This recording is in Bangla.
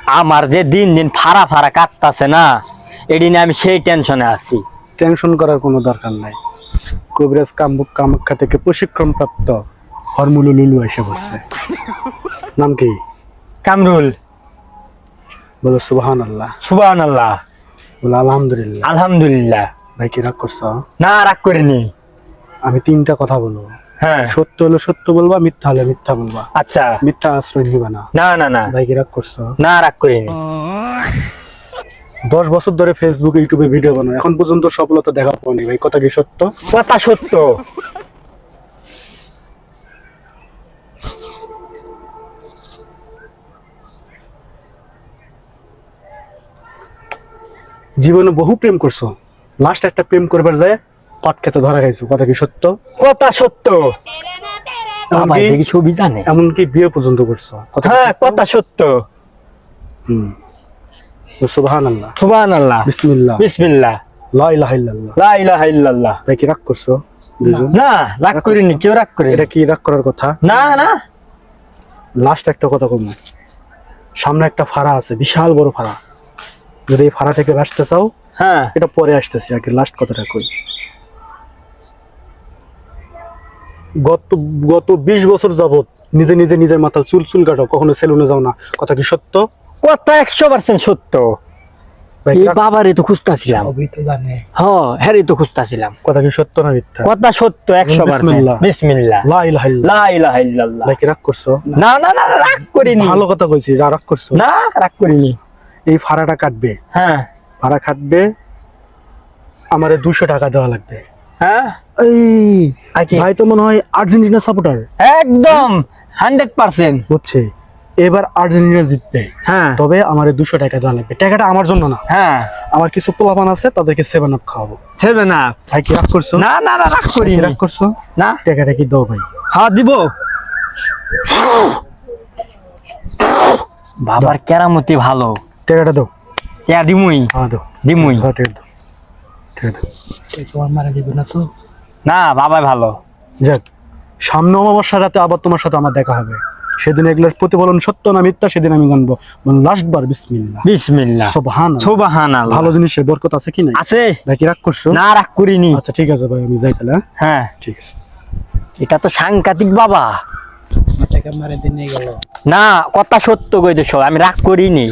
আমার যে দিন দিন ফাড়া ফাড়া কাটতাছে না, এদিন আমি সেই টেনশনে আছি। টেনশন করার কোনো দরকার নাই। কবিরাজ কামাখ্যা থেকে প্রশিক্ষণ প্রাপ্ত হরমুলু লুলু এসে বসছে। নাম কি? কামরুল। বলো সুবহানাল্লাহ। সুবহানাল্লাহ। বলো আলহামদুলিল্লাহ। আলহামদুলিল্লাহ। ভাই কি রাগ করছো? না, রাগ করিনি। আমি তিনটা কথা বলবো, হ্যাঁ সত্য হলে সত্য বলবা, মিথ্যা হলে মিথ্যা বলবা। আচ্ছা। মিথ্যা আশ্রয় নিবা না। না না না। ভাই কি রাগ করছো? না, রাগ করিনি। 10 বছর ধরে ফেসবুকে ইউটিউবে ভিডিও বানাও, এখন পর্যন্ত সফলতা দেখা পাওনি। ভাই কথা কি সত্য? কথা সত্য। জীবনে বহু প্রেম করছো, লাস্ট একটা প্রেম করবার যায় পাট খেতে ধরা খাইছো। কথা কি সত্য? কথা সত্য। বাবা এমনকি দেখি ছবি জানে। এমনকি বিয়ে পর্যন্ত করছো। কথা কি হ্যাঁ, সত্য? কথা সত্য। হুম। সুবহানাল্লাহ। সুবহানাল্লাহ। বিসমিল্লাহ। বিসমিল্লাহ। লা ইলাহা ইল্লাল্লাহ। লা ইলাহা ইল্লাল্লাহ। ভাই কি রাগ করছো? দুইজন? না, রাগ করিনি। কেউ রাগ করিনি। এটা কি রাগ করার কথা? না না। লাস্ট একটা কথা কম, সামনে একটা ফাড়া আছে, বিশাল বড় ফাড়া। যদি এই ফাড়া থেকে বাঁচতে চাও, হ্যাঁ এটা পরে আসতেছি, আগে লাস্ট কথাটা কই। গত গত 20 বছর যাবত নিজে নিজে নিজের মাথার চুল কাটো, কখনো সেলুনে যাও না। কথা কি সত্য? কথা 100% সত্য। ভাই এই রাগ- বাবারই তো খুঁজতাছিলাম। হ্যাঁ তো খুঁজতাছিলাম। কথা কি সত্য না মিথ্যা? কথা সত্য 100%। বিসমিল্লাহ। বিসমিল্লাহ। লা ইলাহা ইল্লাল্লাহ। লা ইলাহা ইল্লাল্লাহ। ভাই কি রাগ করছো? না না না, রাগ করিনি। ভালো কথা কইছি, রাগ করছো? না, রাগ করিনি। এই ফাড়াটা কাটবে, হ্যাঁ ফাড়া কাটবে, আমারে 200 টাকা দেওয়া লাগবে। হ্যাঁ। এই আর কি? ভাই তো মনে হয় আর্জেন্টিনা সাপোর্টার, একদম 100%। বুঝছে? এবার আর্জেন্টিনা জিতবে, হ্যাঁ তবে আমারে 200 টাকা দেওয়া লাগবে। টাকাটা আমার জন্য না, হ্যাঁ। আমার কিছু পোলাপান আছে, তাদেরকে 7 আপ খাওয়াবো। ছেড়বে না। ভাই কি রাগ করছো? না না না, রাগ কি করিনি। রাগ করছো? না। টাকাটা কি দাও ভাই। হ্যাঁ দিব। বাবার কেরামতি ভালো। টাকাটা দাও। কে দিমুই? হ্যাঁ দাও। দিমুই। হ্যাঁ টাকা দাও, টাকা দাও। তোমার মারা দিবে না তো? না, বাবাই ভালো। যাক, সামনে অমাবস্যার রাতে আবার তোমার সাথে আমার দেখা হবে। সেদিন এগুলোর প্রতিফলন সত্য না মিথ্যা সেদিন আমি জানবো। লাস্ট বার বিসমিল্লাহ। বিসমিল্লাহ। সুবহানাল্লাহ। সুবহানাল্লাহ। ভালো জিনিসের বরকত আছে কি নাই? আছে। ভাই কি রাগ করছো? না, রাগ করিনি। আচ্ছা ঠিক আছে ভাই, আমি যাই তাহলে। হ্যাঁ? হ্যাঁ, ঠিক আছে। এটা তো সাংঘাতিক বাবা। মাথাকে মারা দিয়ে নিয়ে গেল। না, কথা সত্য কইতেছ, আমি রাগ করিনি।